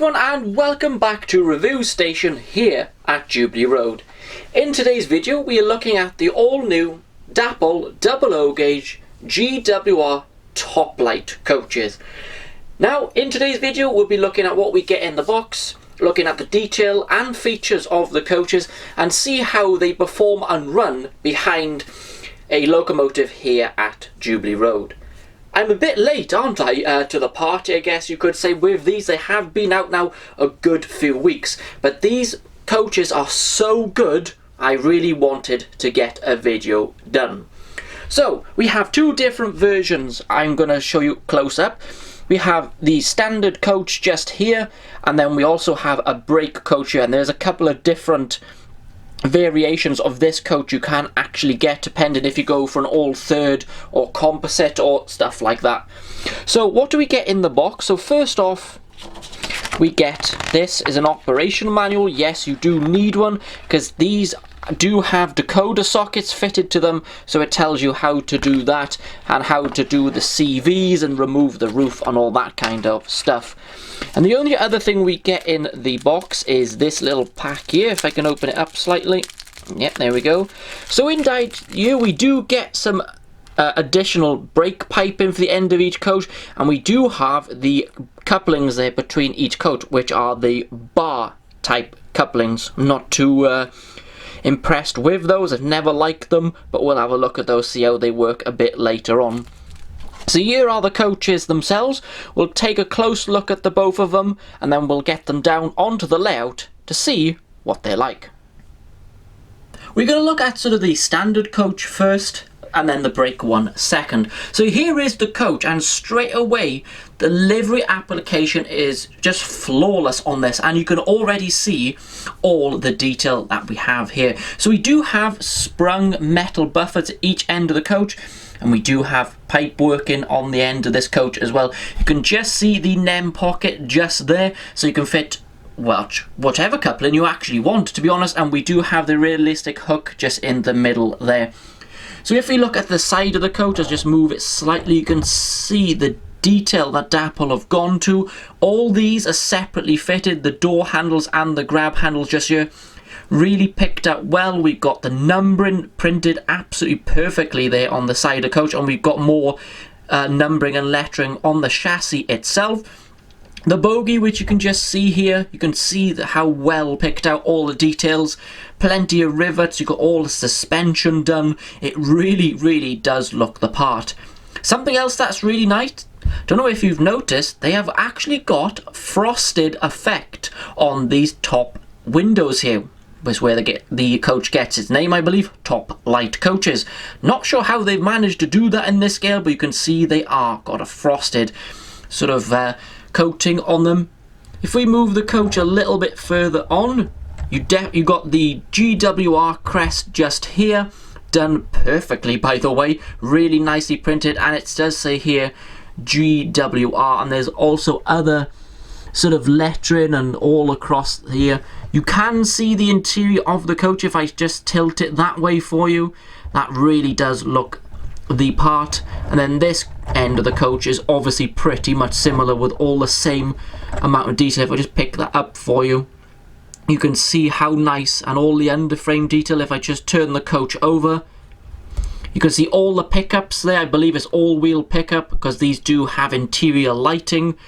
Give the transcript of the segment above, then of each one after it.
everyone, and welcome back to Review Station here at Jubilee Road. In today's video we are looking at the all-new Dapol GWR GWR Toplight coaches. Now in today's video we'll be looking at what we get in the box, looking at the detail and features of the coaches, and see how they perform and run behind a locomotive here at Jubilee Road. I'm a bit late, aren't I, to the party, I guess you could say, with these. They have been out now a good few weeks, but these coaches are so good, I really wanted to get a video done. So, we have two different versions I'm going to show you close up. We have the standard coach just here, and then we also have a brake coach here, and there's a couple of different variations of this coach you can actually get depending if you go for an all third or composite or stuff like that. So what do we get in the box? So first off, we get, this is an operational manual. Yes, you do need one because these do have decoder sockets fitted to them, so it tells you how to do that and how to do the CVs and remove the roof and all that kind of stuff. And the only other thing we get in the box is this little pack here, if I can open it up slightly. Yep, there we go. So inside here we do get some additional brake piping for the end of each coach, and we do have the couplings there between each coach, which are the bar type couplings. I'm not too impressed with those, I've never liked them, but we'll have a look at those, see how they work a bit later on. So here are the coaches themselves. We'll take a close look at the both of them, and then we'll get them down onto the layout to see what they're like. We're going to look at sort of the standard coach first, and then the brake one second. So here is the coach, and straight away the livery application is just flawless on this, and you can already see all the detail that we have here. So we do have sprung metal buffers at each end of the coach, and we do have pipe working on the end of this coach as well. You can just see the NEM pocket just there, so you can fit whatever coupling you actually want, to be honest, and we do have the realistic hook just in the middle there. So if we look at the side of the coach, I'll just move it slightly, you can see the detail that Dapol have gone to. All these are separately fitted, the door handles and the grab handles just here. Really picked out well. We've got the numbering printed absolutely perfectly there on the side of the coach, and we've got more numbering and lettering on the chassis itself. The bogie, which you can just see here, you can see how well picked out all the details. Plenty of rivets, you've got all the suspension done. It really does look the part. Something else that's really nice, don't know if you've noticed, they have actually got frosted effect on these top windows here. Is where the coach gets its name, I believe, Toplight coaches. Not sure how they've managed to do that in this scale, but you can see they are got a frosted sort of coating on them. If we move the coach a little bit further on, you got the GWR crest just here, done perfectly by the way, really nicely printed, and it does say here GWR, and there's also other sort of lettering and all across here. You can see the interior of the coach if I just tilt it that way for you. That really does look the part. And then this end of the coach is obviously pretty much similar with all the same amount of detail. If I just pick that up for you, you can see how nice, and all the underframe detail. If I just turn the coach over, you can see all the pickups there. I believe it's all-wheel pickup because these do have interior lighting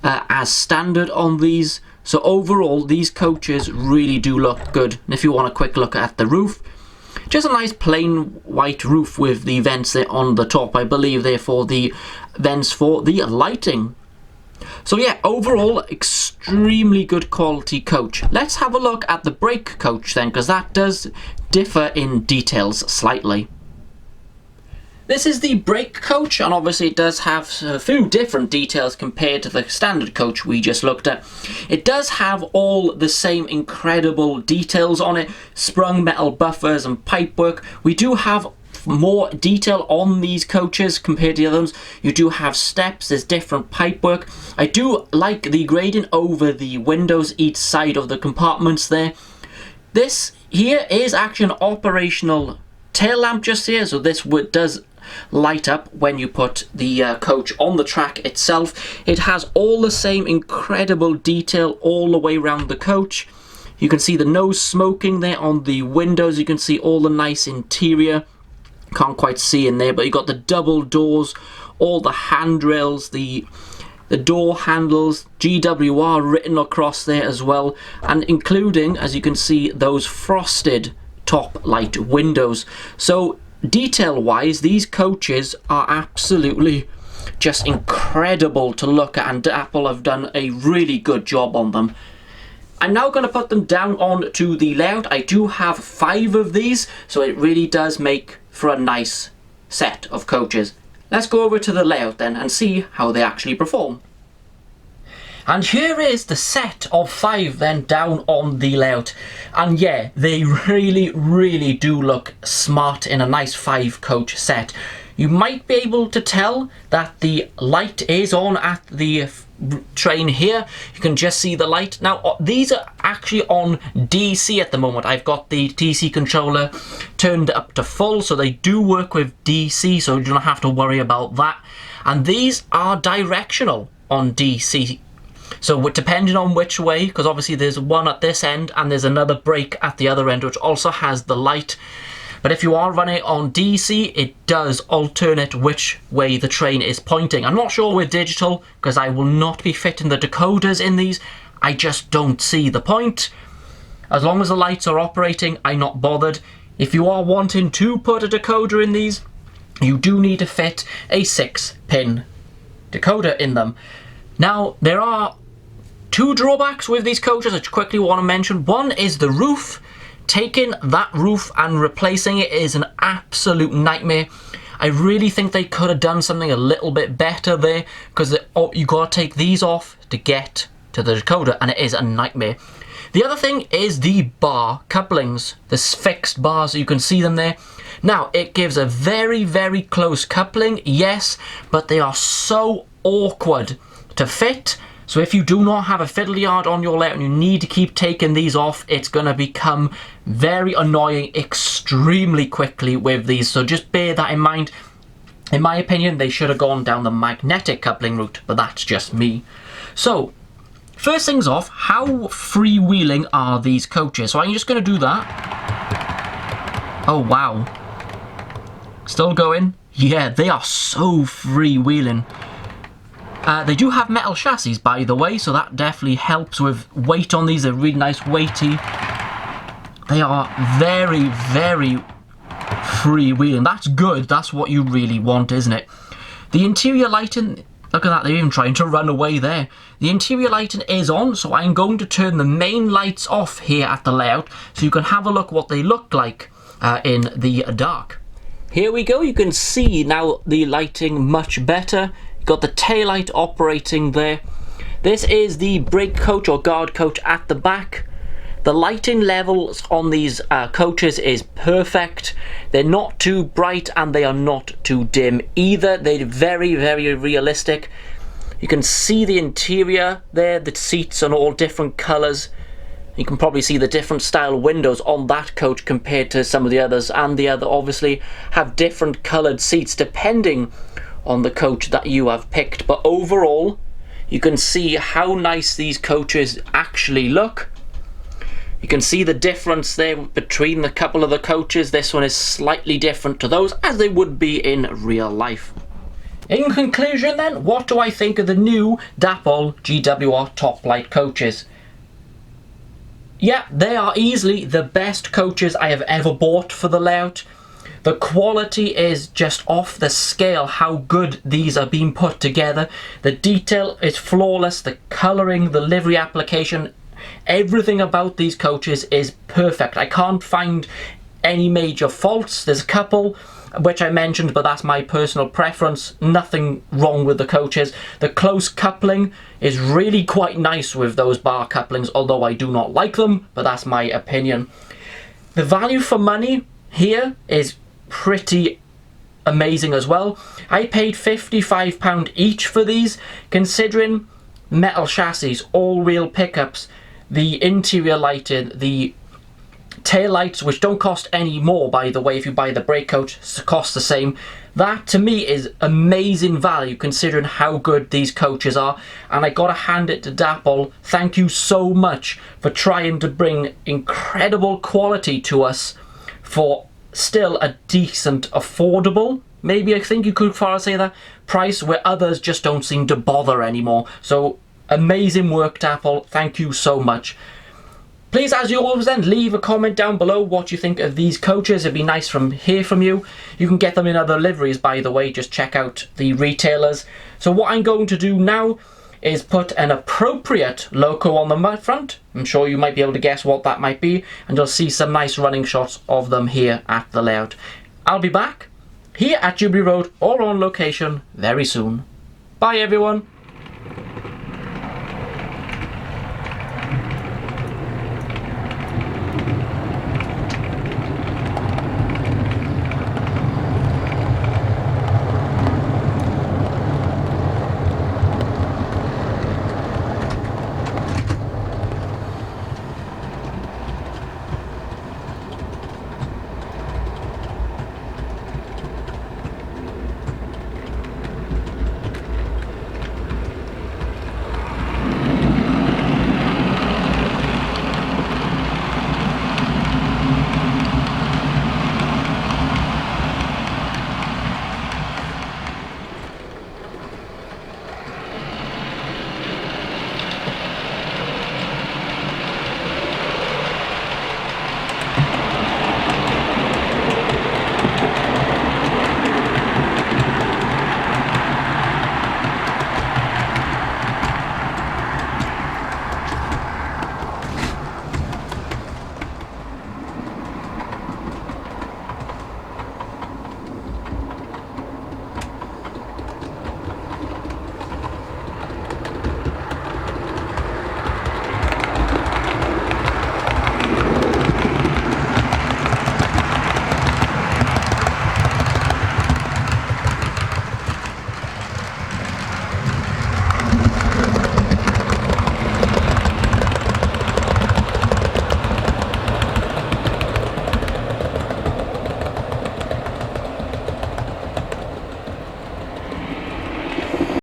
as standard on these. So overall these coaches really do look good. And if you want a quick look at the roof, just a nice plain white roof with the vents there on the top. I believe they're for the vents for the lighting. So yeah, overall extremely good quality coach. Let's have a look at the brake coach then, because that does differ in details slightly. This is the brake coach, and obviously it does have a few different details compared to the standard coach we just looked at. It does have all the same incredible details on it, sprung metal buffers and pipework. We do have more detail on these coaches compared to the others. You do have steps, there's different pipework. I do like the grading over the windows each side of the compartments there. This here is actually an operational tail lamp just here, so this does light up when you put the coach on the track itself. It has all the same incredible detail all the way around the coach. You can see the no smoking there on the windows. You can see all the nice interior. Can't quite see in there, but you got the double doors, all the handrails, the door handles, GWR written across there as well, and including, as you can see, those frosted top light windows. So detail wise, these coaches are absolutely just incredible to look at, and Dapol have done a really good job on them. I'm now going to put them down onto the layout. I do have 5 of these, so it really does make for a nice set of coaches. Let's go over to the layout then and see how they actually perform. And here is the set of 5 then down on the layout. And yeah, they really do look smart in a nice 5 coach set. You might be able to tell that the light is on at the train here. You can just see the light. Now these are actually on DC at the moment. I've got the DC controller turned up to full, so they do work with DC, so you don't have to worry about that. And these are directional on DC, so depending on which way, because obviously there's one at this end and there's another break at the other end which also has the light. But if you are running on DC, it does alternate which way the train is pointing. I'm not sure with digital, because I will not be fitting the decoders in these. I just don't see the point. As long as the lights are operating, I'm not bothered. If you are wanting to put a decoder in these, you do need to fit a 6-pin decoder in them. Now, there are 2 drawbacks with these coaches I quickly want to mention. One is the roof. Taking that roof and replacing it is an absolute nightmare. I really think they could have done something a little bit better there, because you got to take these off to get to the decoder, and it is a nightmare. The other thing is the bar couplings, the fixed bars, you can see them there. Now, it gives a very close coupling, yes, but they are so awkward to fit. So if you do not have a fiddle yard on your layout and you need to keep taking these off, it's going to become very annoying extremely quickly with these. So just bear that in mind. In my opinion, they should have gone down the magnetic coupling route, but that's just me. So, first things off, how freewheeling are these coaches? So I'm just going to do that. Oh, wow. Still going? Yeah, they are so freewheeling. They do have metal chassis, by the way, so that definitely helps with weight on these. They're really nice, weighty. They are very freewheeling. That's good. That's what you really want, isn't it? The interior lighting, look at that, they're even trying to run away there. The interior lighting is on, so I'm going to turn the main lights off here at the layout so you can have a look what they look like in the dark. Here we go. You can see now the lighting much better. Got the taillight operating there. This is the brake coach or guard coach at the back. The lighting levels on these coaches is perfect. They're not too bright and they are not too dim either. They're very realistic. You can see the interior there. The seats are all different colours. You can probably see the different style windows on that coach compared to some of the others, and the other obviously have different coloured seats depending on the coach that you have picked. But overall, you can see how nice these coaches actually look. You can see the difference there between the couple of the coaches. This one is slightly different to those, as they would be in real life. In conclusion then, what do I think of the new Dapol GWR Toplight coaches? Yeah, they are easily the best coaches I have ever bought for the layout. The quality is just off the scale how good these are being put together. The detail is flawless, the colouring, the livery application, everything about these coaches is perfect. I can't find any major faults. There's a couple which I mentioned, but that's my personal preference. Nothing wrong with the coaches. The close coupling is really quite nice with those bar couplings, although I do not like them, but that's my opinion. The value for money here is pretty amazing as well. I paid £55 each for these, considering metal chassis, all-wheel pickups, the interior lighting, the tail lights, which don't cost any more, by the way. If you buy the brake coach, it costs the same. That to me is amazing value considering how good these coaches are, and I gotta hand it to Dapol. Thank you so much for trying to bring incredible quality to us for still a decent, affordable, maybe I think you could far say that, price, where others just don't seem to bother anymore. So amazing work, Dapol. Thank you so much. Please, as you always then, leave a comment down below what you think of these coaches. It'd be nice to hear from you. You can get them in other liveries, by the way. Just check out the retailers. So what I'm going to do now is put an appropriate logo on the front. I'm sure you might be able to guess what that might be, and you'll see some nice running shots of them here at the layout. I'll be back here at Jubilee Road or on location very soon. Bye everyone.